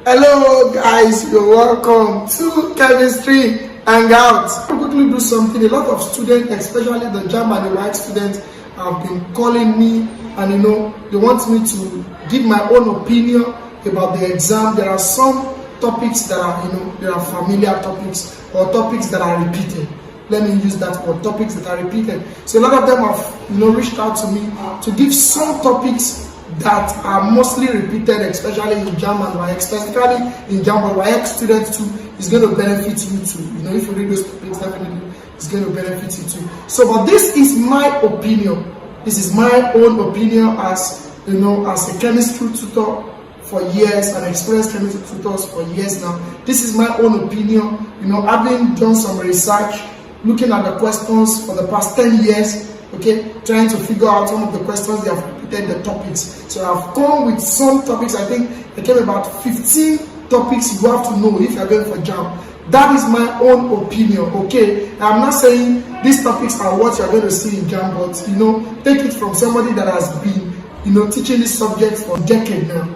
Hello guys, you're welcome to Chemistry Hangout. I'll quickly do something. A lot of students, especially the JAMB and the WAEC students, have been calling me and they want me to give my own opinion about the exam. There are some topics that are there are familiar topics or topics that are repeated. Let me use that word, topics that are repeated. So a lot of them have reached out to me to give some topics that are mostly repeated, especially in JAMB and WAEC, specifically in JAMB and WAEC students too. It's going to benefit you too. If you read those topics, definitely it's going to benefit you too. So, but this is my opinion. This is my own opinion as as a chemistry tutor for years and experienced chemistry tutors for years now. This is my own opinion. Having done some research, looking at the questions for the past 10 years. Trying to figure out some of the questions they have repeated the topics. So I've come with some topics. I think I came about 15 topics you have to know if you're going for JAMB. That is my own opinion. I'm not saying these topics are what you're going to see in JAMB, but take it from somebody that has been teaching this subject for decades now.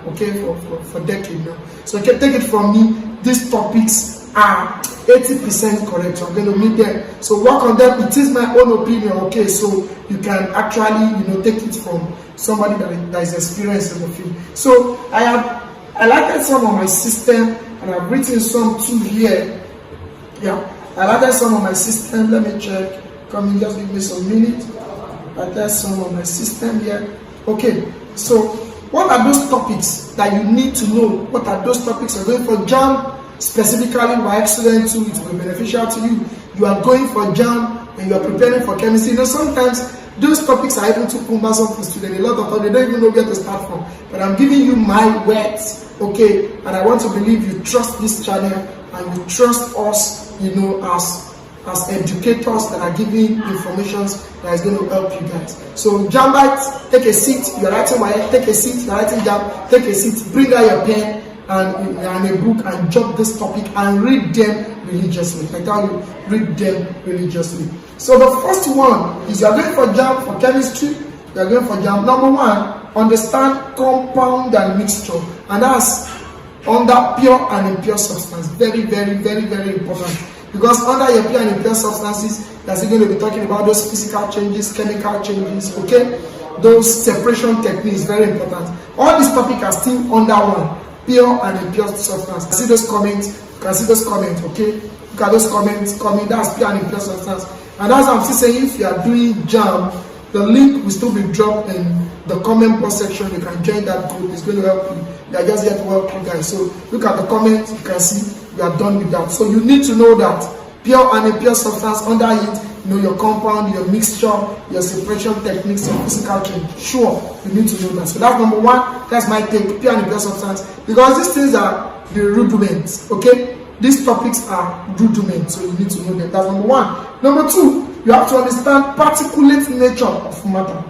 For decades now. So take it from me. These topics are 80% correct. I'm going to meet them. So work on them. It is my own opinion. So you can actually take it from somebody that is experienced in the field. So I added some of my system and I've written some too here. I added some of my system. Let me check. Come in, just give me some minutes. I added some of my system here. So what are those topics that you need to know? What are those topics you're going for JAMB? Specifically, WAEC students too, it will be beneficial to you. You are going for JAMB and you are preparing for chemistry. Sometimes those topics are even too cumbersome for students. A lot of times they don't even know where to start from. But I'm giving you my words, and I want to believe you trust this channel and you trust us, as educators that are giving information that is going to help you guys. So JAMBites, take a seat. You're writing WAEC, take a seat. You're writing JAMB, take a seat. Bring out your pen and a book and jot this topic and read them religiously. I tell you, read them religiously. So the first one is you're going for JAMB for chemistry. You're going for JAMB. Number one, understand compound and mixture, and that's under pure and impure substance. Very, very, very, very important. Because under your pure and impure substances, you're still going to be talking about those physical changes, chemical changes. Those separation techniques, very important. All these topics are still under one. Pure and impure substance. See those comments. You can see those comments. Look at those comments. That's pure and impure substance. And as I'm still saying, if you are doing JAMB, the link will still be dropped in the comment box section. You can join that group. It's going to help you. They are just here to help you guys. So look at the comments. You can see we are done with that. So you need to know that pure and impure substance under it. Your compound, your mixture, your separation techniques, your physical change. Sure, you need to know that. So that's number one. That's my take, pure and impure substance. Because these things are the rudiments. These topics are rudiments, so you need to know them. That's number one. Number two, you have to understand particulate nature of matter.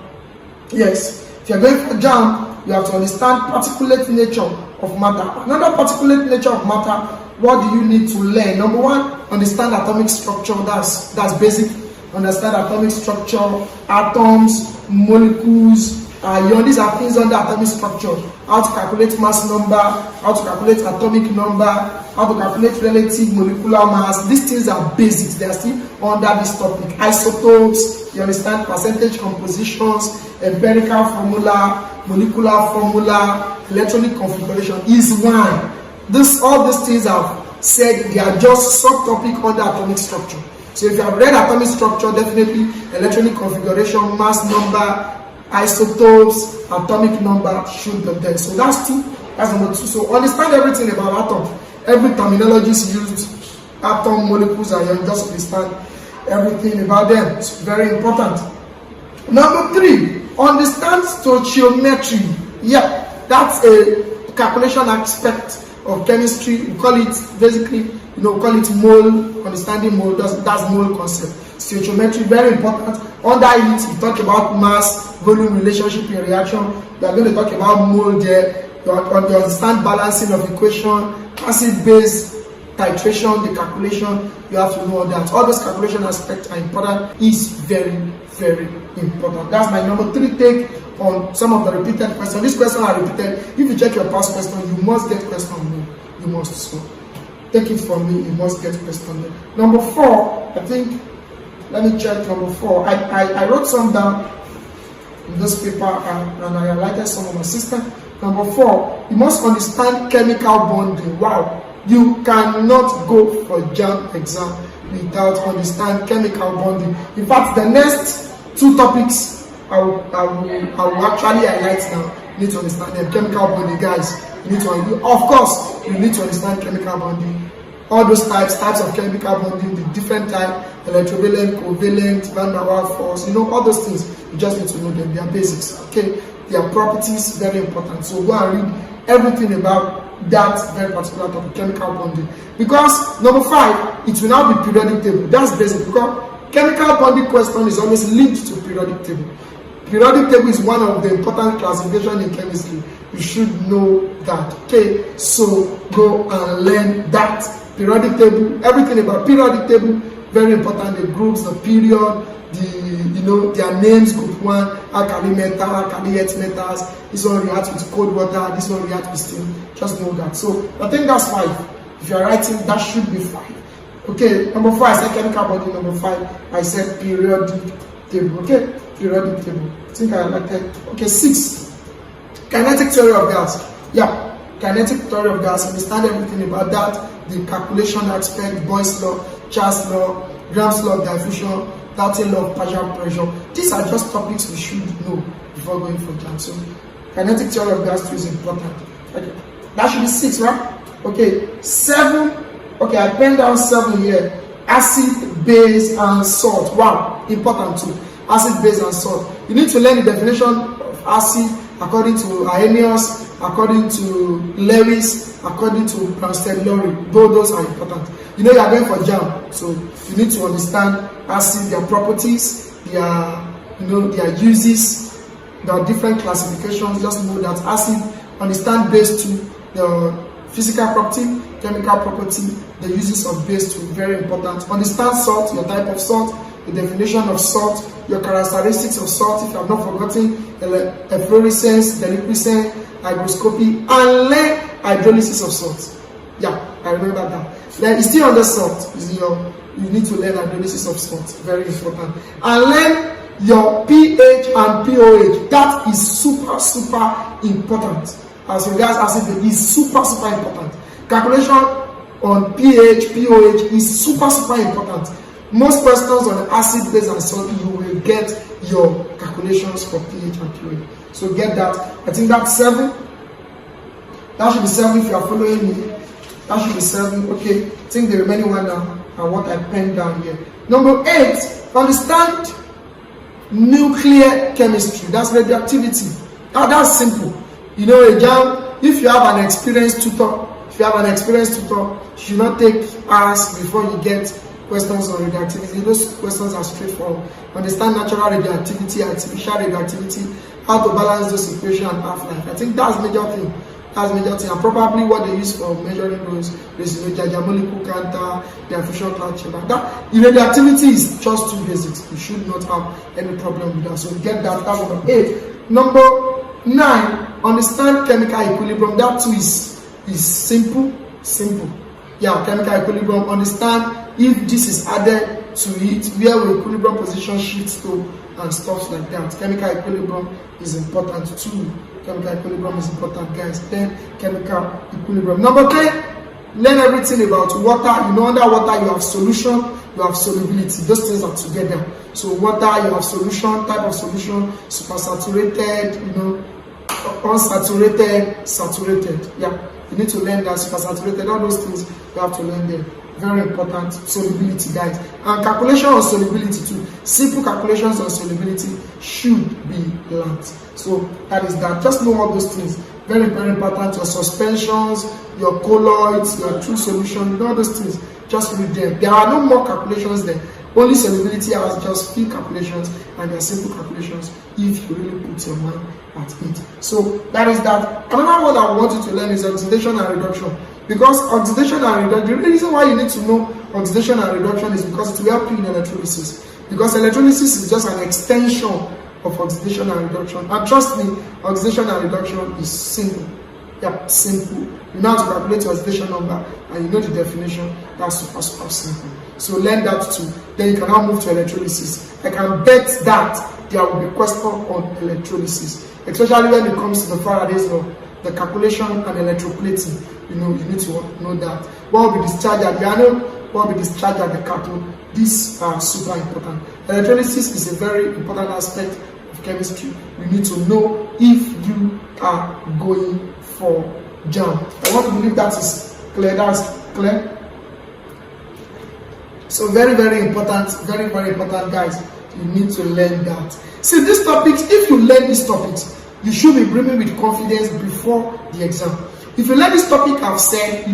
Yes, if you're going for JAMB, you have to understand particulate nature of matter. Another particulate nature of matter, what do you need to learn? Number one, understand atomic structure. That's basic. Understand atomic structure, atoms, molecules, ions. These are things under atomic structure. How to calculate mass number, how to calculate atomic number, how to calculate relative molecular mass. These things are basics. They are still under this topic. Isotopes, you understand percentage compositions, empirical formula, molecular formula, electronic configuration is one. All these things I've said, they are just subtopic under atomic structure. So if you have read atomic structure, definitely electronic configuration, mass number, isotopes, atomic number should be there. So that's two. That's number two. So understand everything about atom. Every terminology is used. Atom, molecules, and you just understand everything about them. It's very important. Number three, understand stoichiometry. That's a calculation aspect of chemistry. We call it basically, we call it mole, understanding mole. That's mole concept. Stoichiometry, very important. Under it, we talk about mass, volume relationship in reaction. We are going to talk about mole there. You understand balancing of equation, acid-base titration, the calculation. You have to know that. All those calculation aspects are important. Is very, very important. That's my number three take on some of the repeated questions. These questions are repeated. If you check your past question, you must get question 1. must. So take it from me, you must get question there. Number 4, I think, let me check number 4. I wrote some down in this paper and I highlighted some of my sister. Number 4, you must understand chemical bonding. Wow, you cannot go for JAMB exam without understand chemical bonding. In fact, the next 2 topics I will actually highlight now. You need to understand them. Chemical bonding, guys. You need to, of course, you need to understand chemical bonding. All those types of chemical bonding, the different type, electrovalent, covalent, van der Waals force, all those things. You just need to know them. They are basics. Okay, their properties very important. So go and read everything about that very particular topic, chemical bonding. Because number 5, it will now be periodic table. That's basic because chemical bonding question is always linked to periodic table. Periodic table is one of the important classification in chemistry. You should know that. Okay, so go and learn that periodic table. Everything about periodic table very important. The groups, the period, their names. Group 1, alkali metal, alkali earth metals. This one reacts with cold water. This one reacts with steam. Just know that. So I think that's 5. If you are writing, that should be 5. Okay, number 4, I said chemical bonding. Number 5, I said periodic table. Okay, periodic table. I think I like that. Okay, 6, kinetic theory of gas. Yeah, kinetic theory of gas. Understand everything about that. The calculation aspect, Boyle's law, Charles law, Graham's law of diffusion, Dalton law of partial pressure. These are just topics we should know before going for JAMB. So kinetic theory of gas is important. Okay, that should be 6, right? Okay, 7. Okay, I pen down 7 here. Acid, base, and salt. Wow, important too. Acid, base, and salt. You need to learn the definition of acid according to Arrhenius, according to Lewis, according to Bronsted-Lowry. Those are important. You are going for JAMB, so you need to understand acid, their properties, their uses, their different classifications. Just know that acid. Understand base too, the physical property, chemical property, the uses of base too, very important. Understand salt, your type of salt, the definition of salt, your characteristics of salt, if you have not forgotten, efflorescence, deliquescence, hygroscopy, and learn hydrolysis of salt. Yeah, I remember that. Then it's still under salt. You need to learn hydrolysis of salt, very important. And learn your pH and pOH. That is super important. As regards acid, is super important. Calculation on pH, pOH is super important. Most questions on acid, base, and salt, you will get your calculations for pH and pOH. So get that. I think that's 7. That should be 7 if you are following me. That should be 7. Okay. I think the remaining one now are what I penned down here. Number 8, understand nuclear chemistry. That's radioactivity. Now that's simple. A JAMB, if you have an experienced tutor, you should not take hours before you get questions on radioactivity. Those questions are straightforward. Understand natural radioactivity, artificial radioactivity, how to balance those equations and half-life. I think that's major thing. And probably what they use for measuring those is molecule counter, their fusion cloud chamber. That radioactivity is just 2 basics. You should not have any problem with that. So get that. That's number 8. Number 9, understand chemical equilibrium. That too is simple. Yeah, chemical equilibrium. Understand if this is added to it, where will equilibrium position shifts to, and stuff like that. Chemical equilibrium is important too. Chemical equilibrium is important, guys. Then chemical equilibrium. Number 10, learn everything about water. Under water you have solution, you have solubility. Those things are together. So water, you have solution, type of solution, supersaturated, unsaturated, saturated. Yeah, you need to learn that. Supersaturated, all those things you have to learn them. Very important. Solubility, guys. And calculation on solubility too. Simple calculations on solubility should be learned. So that is that. Just know all those things. Very important. Your suspensions, your colloids, your true solution, all those things. Just read them. There are no more calculations there. Only solubility has just few calculations, and they're simple calculations if you really put your mind at it. So that is that. Another one I want you to learn is oxidation and reduction. Because oxidation and reduction, the reason why you need to know oxidation and reduction is because it will help you in electrolysis. Because electrolysis is just an extension of oxidation and reduction. And trust me, oxidation and reduction is simple. Yeah, simple. You know how to calculate your oxidation number and you know the definition. That's super simple. So learn that too. Then you can now move to electrolysis. I can bet that there will be question on electrolysis, especially when it comes to the Faraday's law, the calculation and electroplating. You need to know that. What will be discharged at the anode, what will be discharged at the cathode. These are super important. Electrolysis is a very important aspect of chemistry. You need to know if you are going for JAMB. I want to believe that is clear. That's clear. So very important, very important, guys. You need to learn that. See, these topics, if you learn these topics, you should be brimming with confidence before the exam. If you learn this topic I've said,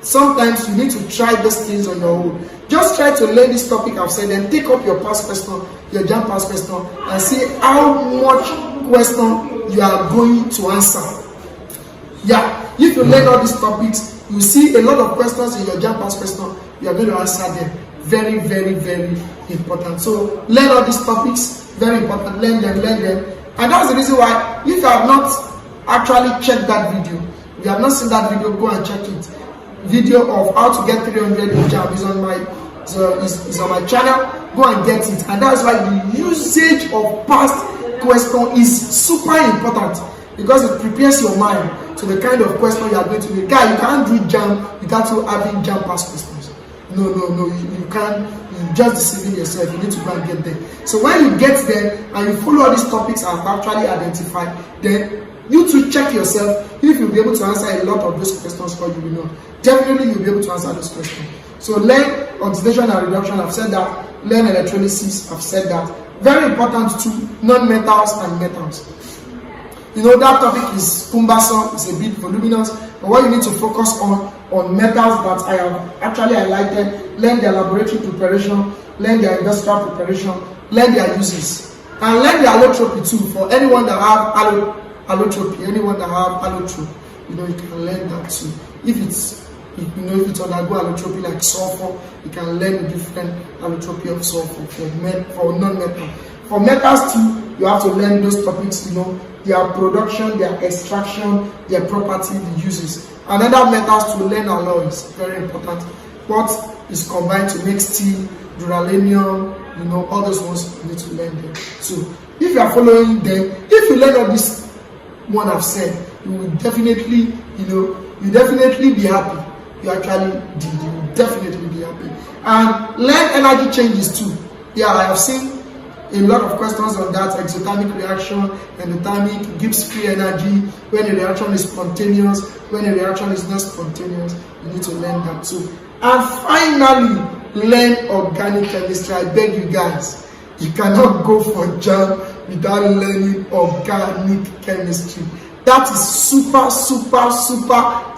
sometimes you need to try these things on your own. Just try to learn this topic I've said, then take up your past question, your JAMB past question, and see how much question you are going to answer. Yeah, if you learn all these topics, you see a lot of questions in your JAMB past question, you are going to answer them. Very important. So learn all these topics, very important. Learn them. And that's the reason why, if you have not actually checked that video, if you have not seen that video, go and check it. Video of how to get 300 in JAMB is on my channel. Go and get it. And that's why the usage of past question is super important, because it prepares your mind to the kind of question you are going to be. Guy, you can't do JAMB without you having JAMB past questions. No, you can't. You're just deceiving yourself. You need to go and get there. So when you get there and you follow all these topics I've actually identified, then you to check yourself if you'll be able to answer a lot of those questions for you. Definitely you'll be able to answer those questions. So learn oxidation and reduction, I've said that. Learn electrolysis, I've said that. Very important too, non-metals and metals. That topic is cumbersome, it's a bit voluminous, but what you need to focus on metals that I have actually highlighted. Learn their laboratory preparation, learn their industrial preparation, learn their uses, and learn their allotropy too. For anyone that have allotropy, you can learn that too. If it's undergo allotropy like sulfur, you can learn the different allotropy of sulfur for non-metal. For metals too, you have to learn those topics, their production, their extraction, their property, the uses. Another metals to learn alloys, very important. What is combined to make steel, duralanium, all those ones you need to learn them. So if you are following them, if you learn all this one I've said, you will definitely, you definitely be happy. You actually did. You will definitely be happy. And learn energy changes too. Yeah, I have seen a lot of questions on that. Exothermic reaction, endothermic, gives free energy, when a reaction is spontaneous, when a reaction is not spontaneous. You need to learn that too. And finally, learn organic chemistry. I beg you guys, you cannot go for JAMB without learning organic chemistry. That is super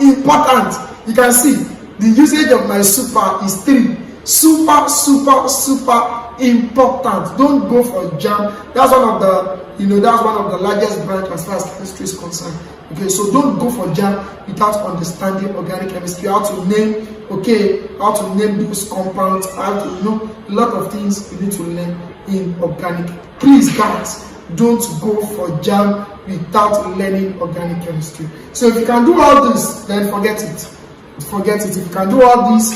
important. You can see the usage of my super is 3. Super important. Don't go for JAMB. That's one of the largest branch as far as chemistry is concerned. Okay, so don't go for JAMB without understanding organic chemistry, how to name those compounds, how to a lot of things you need to learn in organic. Please guys, don't go for JAMB without learning organic chemistry. So if you can do all this, then forget it. If you can do all these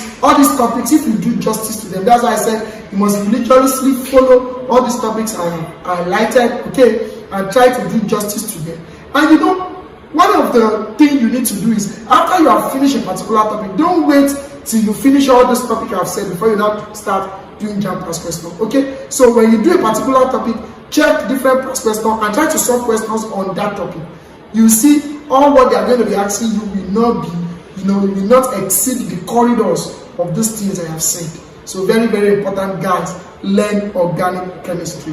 topics, if you do justice to them, that's why I said you must literally follow all these topics I highlighted, okay, and try to do justice to them. And one of the things you need to do is, after you have finished a particular topic, don't wait till you finish all those topics you have said before you now start doing JAMB past question. Okay, so when you do a particular topic, check different past questions and try to solve questions on that topic. You see, all what they are going to be asking you will not be, will not exceed the corridors of those things I have said. So very important, guys. Learn organic chemistry.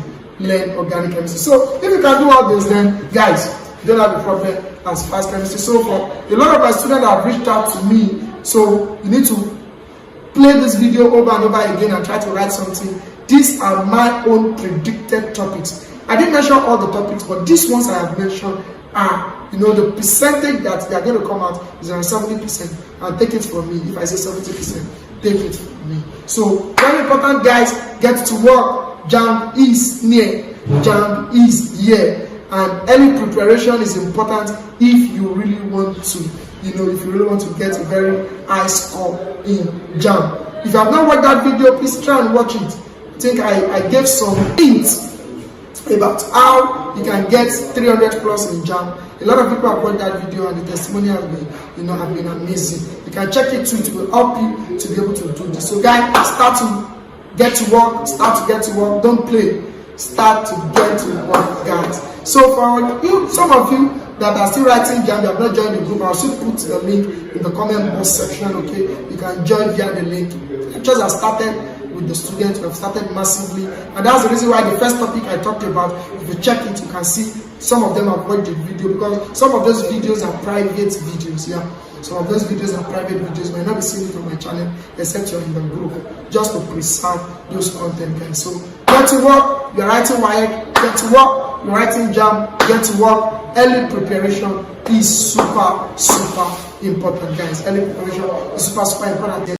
So if you can do all this, then guys, you don't have a problem as far as chemistry. So for a lot of my students have reached out to me, so you need to play this video over and over again and try to write something. These are my own predicted topics. I didn't mention all the topics, but these ones I have mentioned are, the percentage that they are going to come out is around 70%. And take it from me. If I say 70%, take it from me. So very important, guys. Get to work. JAMB is near. JAMB is here. And early preparation is important if you really want to, if you really want to get a very high score in JAMB. If you have not watched that video, please try and watch it. I think I gave some hints about how you can get 300 plus in JAMB. A lot of people have watched that video and the testimony has been, have been amazing. You can check it too. It will help you to be able to do this. So guys, start to get to work. Start to get to work. Don't play. Start to get to work, guys. So for you, some of you that are still writing JAMB, you have not joined the group, I'll still put the link in the comment box section. Okay, you can join via the link. Lectures have started with the students. We have started massively, and that's the reason why the first topic I talked about, if you check it, you can see some of them have watched the video, because some of those videos are private videos. Yeah, some of those videos are private videos. You might not be seeing it on my channel except you're in the group, just to preserve those content, guys. So get to work. You're writing WAEC, get to work. You're writing JAMB, get to work. Early preparation is super important, guys. Early preparation is super important.